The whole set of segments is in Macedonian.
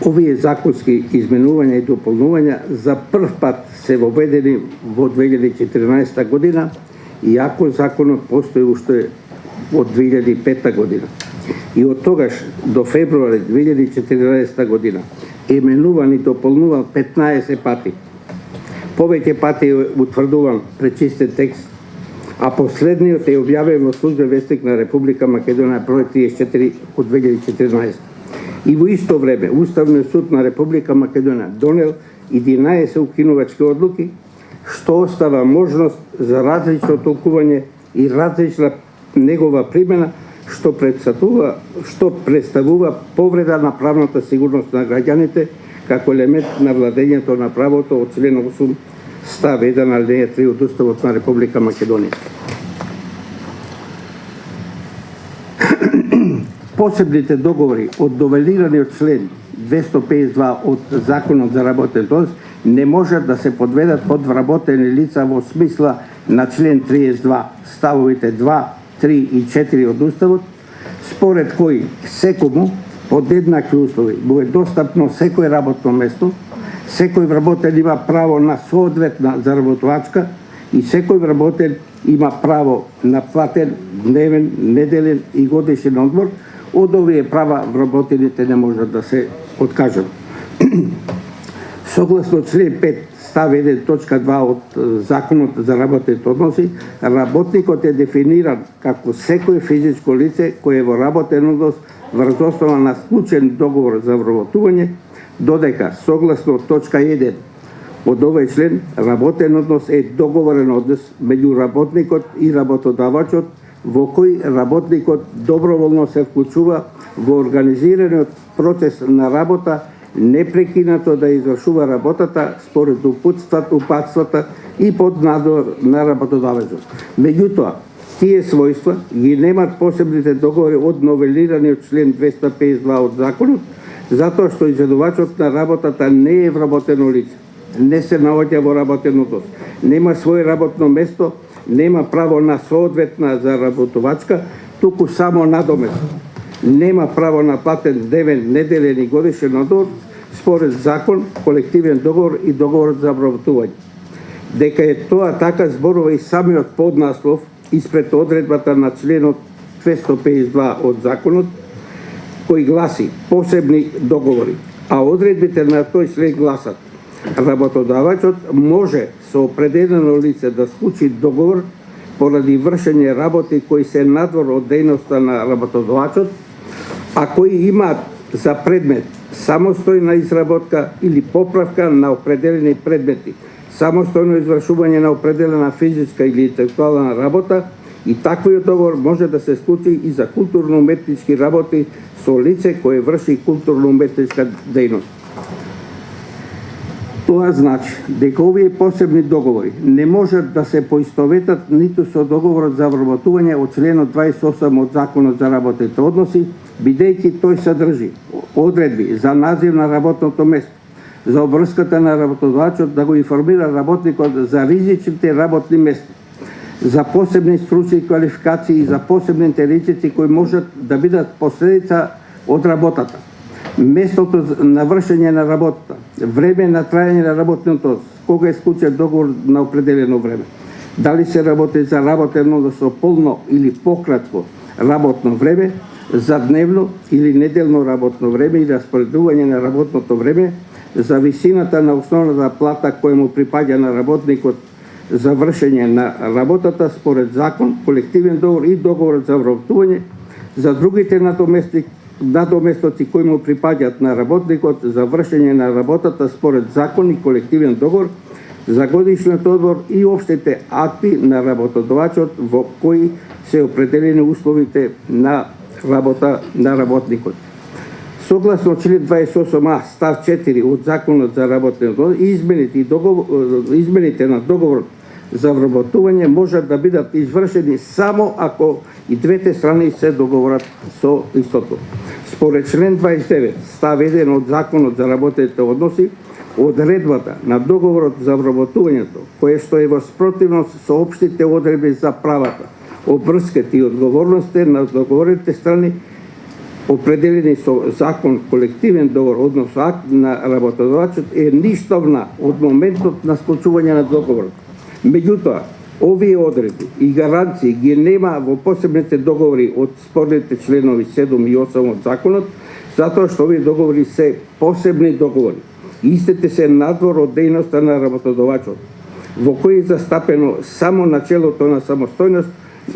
Овие законски изменувања и дополнувања за прв пат се воведени во 2014 година, иако законот постои уште од 2005 година. И од тогаш до февруари 2014 година е менуван и дополнуван 15 пати. Повеќе пати е утврдуван пречистен текст, а последниот е објавен во Службен вестник на Република Македонија број 34 од 2014. И во исто време Уставниот суд на Република Македонија донел 11 укинувачки одлуки, што остава можност за различно толкување и различна негова примена, што представува повреда на правната сигурност на граѓаните како елемент на владењето на правото од член 8 став 1 алинеја 3 од Уставот на Република Македонија. Посебните договори од довелираниот член 252 од Законот за работен однос не можат да се подведат под вработени лица во смисла на член 32 ставовите 2, 3 и 4 од Уставот, според кои секому под еднакви услови му е достапно секој работно место, секој вработен има право на соодветна заработувачка и секој вработен има право на платен дневен, неделен и годишен одмор. Од овие права вработените не можат да се откажат. Согласно член 5 став 1 точка 2 од Законот за работните односи, работникот е дефиниран како секој физичко лице кое е во работен однос врз основа на склучен договор за вработување, додека согласно точка 1 од овој член работен однос е договорен однос меѓу работникот и работодавачот, во кој работникот доброволно се вклучува во организираниот процес на работа, непрекинато да извршува работата според упатствата и под надзор на работодавецот. Меѓутоа, тие својства ги немат посебните договори од новелираниот член 252 од Законот, затоа што изведувачот на работата не е вработено лице, не се наоѓа во работен однос, нема своје работно место, нема право на соодветна заработувачка, туку само надомест. Нема право на платен дневен, неделен и годишен одмор според закон, колективен договор и договорот за вработување. Дека е тоа така зборува и самиот поднаслов испред одредбата на членот 252 од законот, кој гласи посебни договори, а одредбите на тој член гласат: работодавачот може со определено лице да склучи договор поради вршење работи кои се надвор од дејноста на работодавачот, а кои имаат за предмет самостојна изработка или поправка на определени предмети, самостојно извршување на определена физичка или интелектуална работа, и таквиот договор може да се склучи и за културно-уметнички работи со лице кое врши културно-уметничка дејност. Тоа значи дека овие посебни договори не можат да се поистоветат ниту со договорот за вработување од членот 28 од Законот за работните односи, бидејќи тој содржи одредби за назив на работното место, за обврската на работодавачот да го информира работникот за ризичните работни места, за посебни стручни квалификации и за посебните ризици кои можат да бидат последица од работата, местото на вршење на работата, време на трајање на работниот однос, кога е склучен договор на определено време, дали се работи за работен однос со полно или пократко работно време, за дневно или неделно работно време и распоредување на работното време, за висината на основната плата која му припаѓа на работникот за вршење на работата според закон, колективен договор и договорот за вработување, за другите надоместоци кои му припаѓаат на работникот за вршење на работата според закон и колективен договор, за годишниот одмор и општите акти на работодавачот во кои се определени условите на работа на работникот. Согласно член 28а став 4 од Законот за работен однос, измените на договорот за вработување можат да бидат извршени само ако и двете страни се договорат со истото. Според член 29 став 1 од Законот за работните односи, одредбата на договорот за вработувањето, кое што е во спротивност со општите одредби за правата, обврските и одговорностите на договорните страни, определени со закон, колективен договор, односно акт на работодавачот е ништовна од моментот на склучување на договорот. Меѓутоа, овие одредби и гаранции ги нема во посебните договори од спорните членови 7 и 8 од законот, затоа што овие договори се посебни договори. Истите се надвор од дејноста на работодавачот, во кој е застапено само начелото на самостојност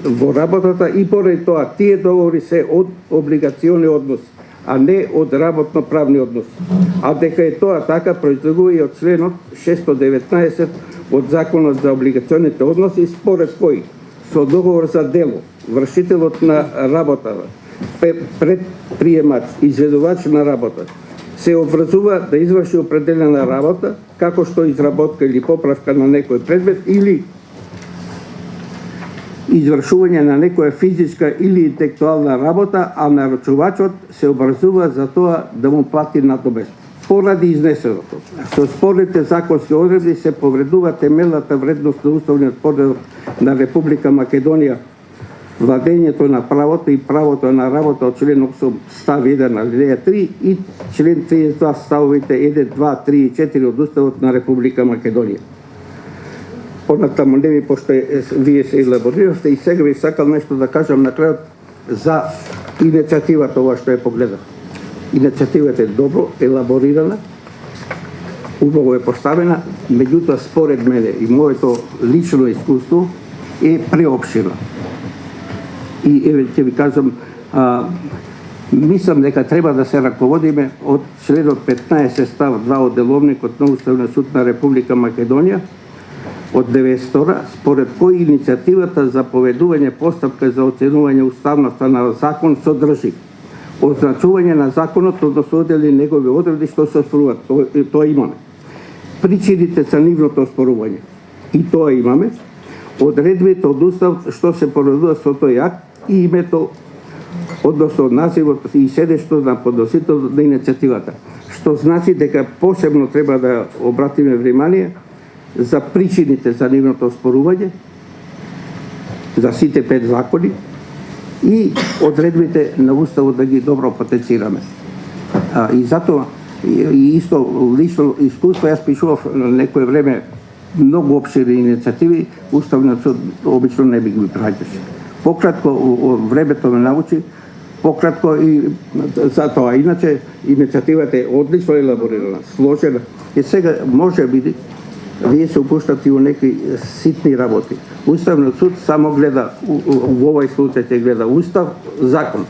во работата и поради тоа тие договори се од облигациони односи, а не од работно-правни односи. А дека е тоа така произлегува и од членот 619 од Законот за облигационите односи, според кој со договор за дело вршителот на работа, предприемач, изведувач на работа се обврзува да изврши определена работа, како што изработка или поправка на некој предмет или извршување на некоја физичка или интелектуална работа, а наручувачот се обврзува за тоа да му плати надомест. Поради изнесеното, со спорните законски одредби се повредува темелната вредност на уставниот поредок на Република Македонија, владењето на правото и правото на работа од член 8 став 1 алинеја 3 и член 32 ставовите 1, 2, 3 и 4 од Уставот на Република Македонија. Понатаму не ми, пошто вие се елабориравте и сега ви сакам нешто да кажам на крајот за иницијативата ова што ја погледав. Иницијативата е добро елаборирана, убаво е поставена, меѓутоа според мене и моето лично искуство е преопширна. И еве ќе ви кажам, мислам дека треба да се раководиме од членот 15 став 2 од Деловникот на Уставниот суд на Република Македонија од 92, според кој иницијативата за поведување постапка за оценување уставноста на закон содржи означување на законот, односно одели негови одредби што се оспоруваат. Тоа имаме. Причините за нивното оспорување. И тоа имаме. Одредбите од устав што се поредува со тој акт и името, односно називот и седештето на подносителот на иницијативата. Што значи дека посебно треба да обратиме внимание за причините за нивното оспорување, за сите 5 закони и одредбите на Уставот да ги добро потенцираме. И затоа, и исто лично искуство, јас пишував на некој време многу опширни иницијативи, Уставниот суд обично не би ги праќаше. Пократко, времето ме научи, пократко и затоа. Иначе, иницијативата е одлично елаборирана, сложена. И сега, може би, вие се упуштате у некои ситни работи. Уставниот суд само гледа, во овој случај ќе гледа Устав, закон.